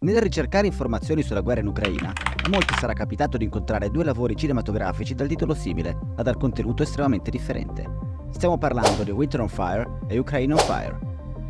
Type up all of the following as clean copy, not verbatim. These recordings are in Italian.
Nel ricercare informazioni sulla guerra in Ucraina, a molti sarà capitato di incontrare due lavori cinematografici dal titolo simile, ma dal contenuto estremamente differente. Stiamo parlando di Winter on Fire e Ukraine on Fire.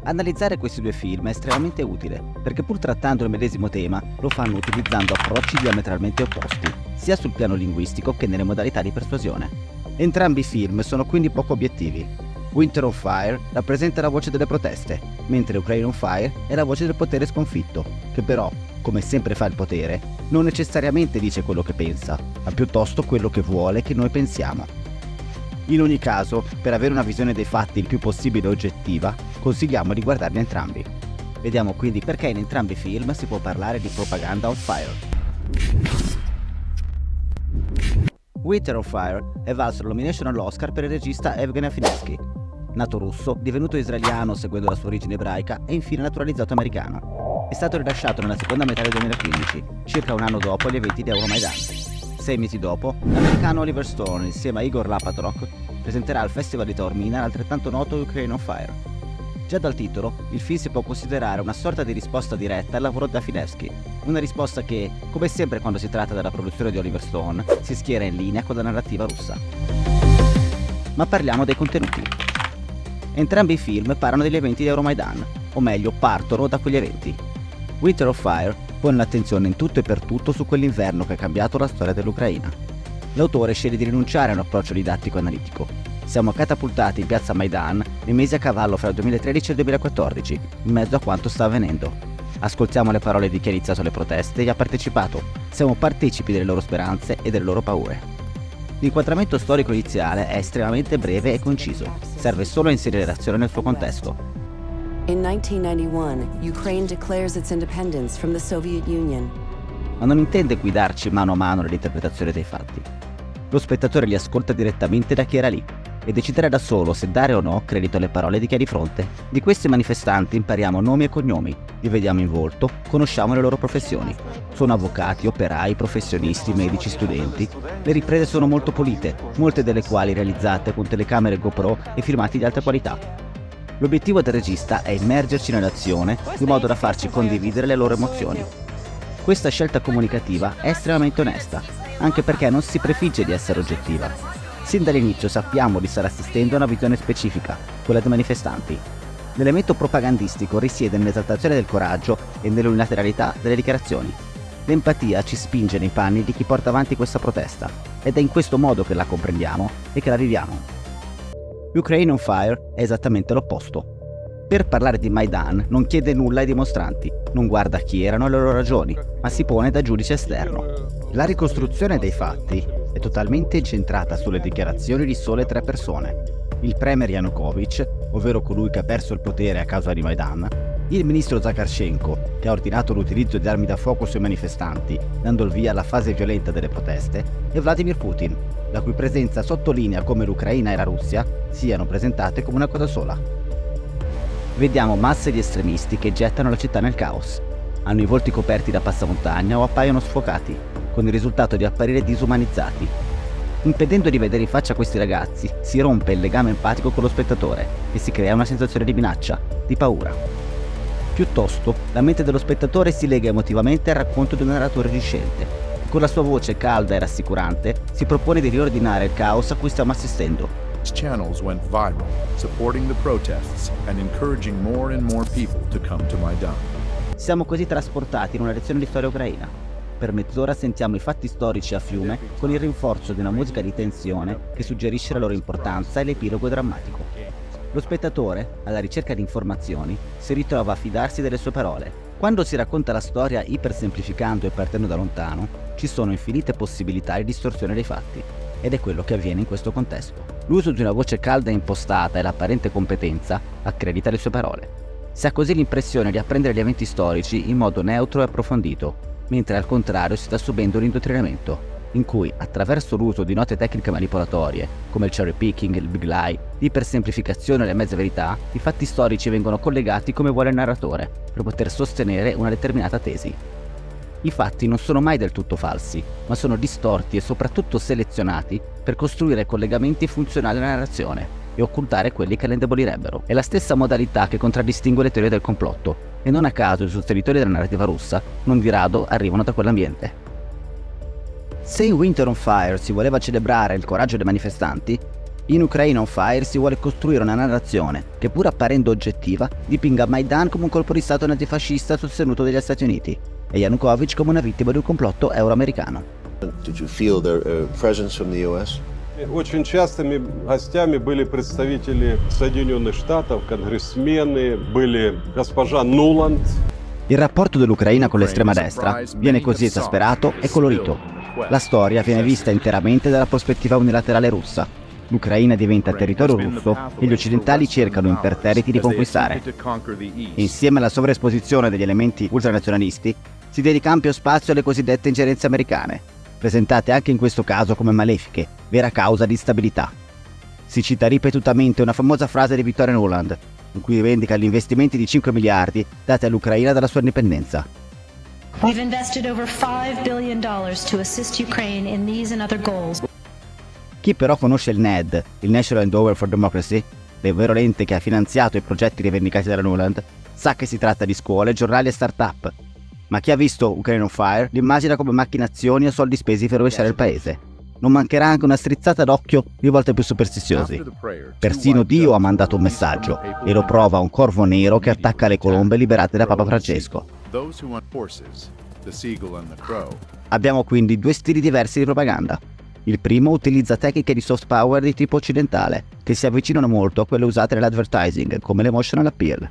Analizzare questi due film è estremamente utile, perché pur trattando il medesimo tema, lo fanno utilizzando approcci diametralmente opposti, sia sul piano linguistico che nelle modalità di persuasione. Entrambi i film sono quindi poco obiettivi. Winter on Fire rappresenta la voce delle proteste, mentre Ukraine on Fire è la voce del potere sconfitto, che però, come sempre fa il potere, non necessariamente dice quello che pensa, ma piuttosto quello che vuole che noi pensiamo. In ogni caso, per avere una visione dei fatti il più possibile oggettiva, consigliamo di guardarli entrambi. Vediamo quindi perché in entrambi i film si può parlare di propaganda on fire. Winter on Fire è valso la nomination all'Oscar per il regista Evgeny Afinesky. Nato russo, divenuto israeliano seguendo la sua origine ebraica e infine naturalizzato americano. È stato rilasciato nella seconda metà del 2015, circa un anno dopo gli eventi di Euromaidan. 6 mesi dopo, l'americano Oliver Stone, insieme a Igor Lapatrok, presenterà al Festival di Taormina l'altrettanto noto Ukraine on Fire. Già dal titolo, il film si può considerare una sorta di risposta diretta al lavoro di Afinesky, una risposta che, come sempre quando si tratta della produzione di Oliver Stone, si schiera in linea con la narrativa russa. Ma parliamo dei contenuti. Entrambi i film parlano degli eventi di Euromaidan, o meglio, partono da quegli eventi. Winter on Fire pone l'attenzione in tutto e per tutto su quell'inverno che ha cambiato la storia dell'Ucraina. L'autore sceglie di rinunciare a un approccio didattico analitico. Siamo catapultati in piazza Maidan nei mesi a cavallo fra il 2013 e il 2014, in mezzo a quanto sta avvenendo. Ascoltiamo le parole di chi ha iniziato le proteste e ha partecipato. Siamo partecipi delle loro speranze e delle loro paure. L'inquadramento storico iniziale è estremamente breve e conciso. Serve solo a inserire l'azione nel suo contesto. In 1991, Ukraine declares its independence from the Soviet Union. Ma non intende guidarci mano a mano nell'interpretazione dei fatti. Lo spettatore li ascolta direttamente da chi era lì e deciderà da solo se dare o no credito alle parole di chi è di fronte. Di questi manifestanti impariamo nomi e cognomi, li vediamo in volto, conosciamo le loro professioni. Sono avvocati, operai, professionisti, medici, studenti. Le riprese sono molto pulite, molte delle quali realizzate con telecamere GoPro e filmati di alta qualità. L'obiettivo del regista è immergerci nell'azione in modo da farci condividere le loro emozioni. Questa scelta comunicativa è estremamente onesta, anche perché non si prefigge di essere oggettiva. Sin dall'inizio sappiamo di stare assistendo a una visione specifica, quella dei manifestanti. L'elemento propagandistico risiede nell'esaltazione del coraggio e nell'unilateralità delle dichiarazioni. L'empatia ci spinge nei panni di chi porta avanti questa protesta, ed è in questo modo che la comprendiamo e che la viviamo. Ukraine on Fire è esattamente l'opposto. Per parlare di Maidan non chiede nulla ai dimostranti, non guarda chi erano e le loro ragioni, ma si pone da giudice esterno. La ricostruzione dei fatti è totalmente incentrata sulle dichiarazioni di sole 3 persone. Il premier Yanukovych, ovvero colui che ha perso il potere a causa di Maidan, il ministro Zakharchenko, che ha ordinato l'utilizzo di armi da fuoco sui manifestanti, dando il via alla fase violenta delle proteste, e Vladimir Putin, la cui presenza sottolinea come l'Ucraina e la Russia siano presentate come una cosa sola. Vediamo masse di estremisti che gettano la città nel caos. Hanno i volti coperti da passamontagna o appaiono sfocati, con il risultato di apparire disumanizzati. Impedendo di vedere in faccia questi ragazzi, si rompe il legame empatico con lo spettatore e si crea una sensazione di minaccia, di paura. Piuttosto, la mente dello spettatore si lega emotivamente al racconto di un narratore risciente e con la sua voce calda e rassicurante si propone di riordinare il caos a cui stiamo assistendo. Channels went viral, supporting the protests and encouraging more and more people to come to Maidan. Siamo così trasportati in una lezione di storia ucraina. Per mezz'ora sentiamo i fatti storici a fiume con il rinforzo di una musica di tensione che suggerisce la loro importanza e l'epilogo drammatico. Lo spettatore, alla ricerca di informazioni, si ritrova a fidarsi delle sue parole. Quando si racconta la storia ipersemplificando e partendo da lontano, ci sono infinite possibilità di distorsione dei fatti, ed è quello che avviene in questo contesto. L'uso di una voce calda e impostata e l'apparente competenza accredita le sue parole. Si ha così l'impressione di apprendere gli eventi storici in modo neutro e approfondito, mentre al contrario si sta subendo un indottrinamento, in cui, attraverso l'uso di note tecniche manipolatorie, come il cherry picking, il big lie, l'ipersemplificazione e le mezze verità, i fatti storici vengono collegati come vuole il narratore, per poter sostenere una determinata tesi. I fatti non sono mai del tutto falsi, ma sono distorti e soprattutto selezionati per costruire collegamenti funzionali alla narrazione. e occultare quelli che le indebolirebbero. È la stessa modalità che contraddistingue le teorie del complotto, e non a caso i sostenitori della narrativa russa non di rado arrivano da quell'ambiente. Se in Winter on Fire si voleva celebrare il coraggio dei manifestanti, in Ukraine on Fire si vuole costruire una narrazione che, pur apparendo oggettiva, dipinga Maidan come un colpo di stato nazifascista sostenuto dagli Stati Uniti e Yanukovych come una vittima di un complotto euro-americano. Did you feel their presence from the U.S.? Очень частыми гостями были представители Соединенных Штатов, конгрессмены, были госпожа Нуланд. Il rapporto dell'Ucraina con l'estrema destra viene così esasperato e colorito. La storia viene vista interamente dalla prospettiva unilaterale russa. L'Ucraina diventa territorio russo e gli occidentali cercano imperterriti di conquistare. Insieme alla sovraesposizione degli elementi ultranazionalisti, si dedica ampio spazio alle cosiddette ingerenze americane, presentate anche in questo caso come malefiche, vera causa di instabilità. Si cita ripetutamente una famosa frase di Victoria Nuland, in cui rivendica gli investimenti di 5 miliardi dati all'Ucraina dalla sua indipendenza. We've invested over $5 billion to assist Ukraine in these and other goals. Chi però conosce il NED, il National Endowment for Democracy, l'ovvero l'ente che ha finanziato i progetti rivendicati dalla Nuland, sa che si tratta di scuole, giornali e start-up. Ma chi ha visto Ukraine on Fire li immagina come macchinazioni e soldi spesi per rovesciare il paese. Non mancherà anche una strizzata d'occhio rivolta ai più superstiziosi. Persino Dio ha mandato un messaggio e lo prova un corvo nero che attacca le colombe liberate da Papa Francesco. Abbiamo quindi due stili diversi di propaganda. Il primo utilizza tecniche di soft power di tipo occidentale, che si avvicinano molto a quelle usate nell'advertising, come l'emotional appeal.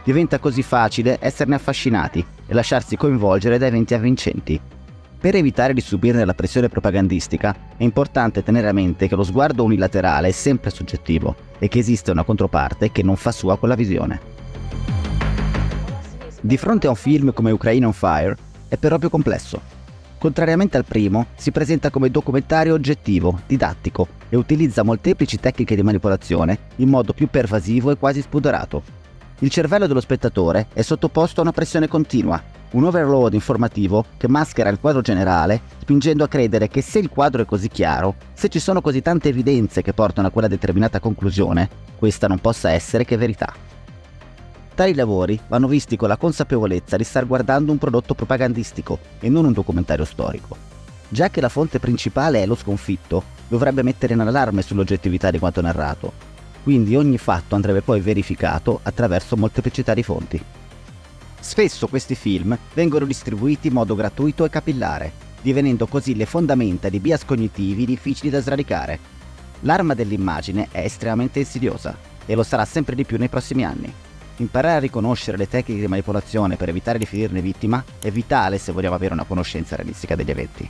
Diventa così facile esserne affascinati e lasciarsi coinvolgere da eventi avvincenti. Per evitare di subirne la pressione propagandistica, è importante tenere a mente che lo sguardo unilaterale è sempre soggettivo e che esiste una controparte che non fa sua quella visione. Di fronte a un film come Ukraine on Fire, è però più complesso. Contrariamente al primo, si presenta come documentario oggettivo, didattico e utilizza molteplici tecniche di manipolazione in modo più pervasivo e quasi spudorato. Il cervello dello spettatore è sottoposto a una pressione continua, un overload informativo che maschera il quadro generale, spingendo a credere che se il quadro è così chiaro, se ci sono così tante evidenze che portano a quella determinata conclusione, questa non possa essere che verità. Tali lavori vanno visti con la consapevolezza di star guardando un prodotto propagandistico e non un documentario storico. Già che la fonte principale è lo sconfitto, dovrebbe mettere in allarme sull'oggettività di quanto narrato, quindi ogni fatto andrebbe poi verificato attraverso molteplicità di fonti. Spesso questi film vengono distribuiti in modo gratuito e capillare, divenendo così le fondamenta di bias cognitivi difficili da sradicare. L'arma dell'immagine è estremamente insidiosa e lo sarà sempre di più nei prossimi anni. Imparare a riconoscere le tecniche di manipolazione per evitare di finirne vittima è vitale se vogliamo avere una conoscenza realistica degli eventi.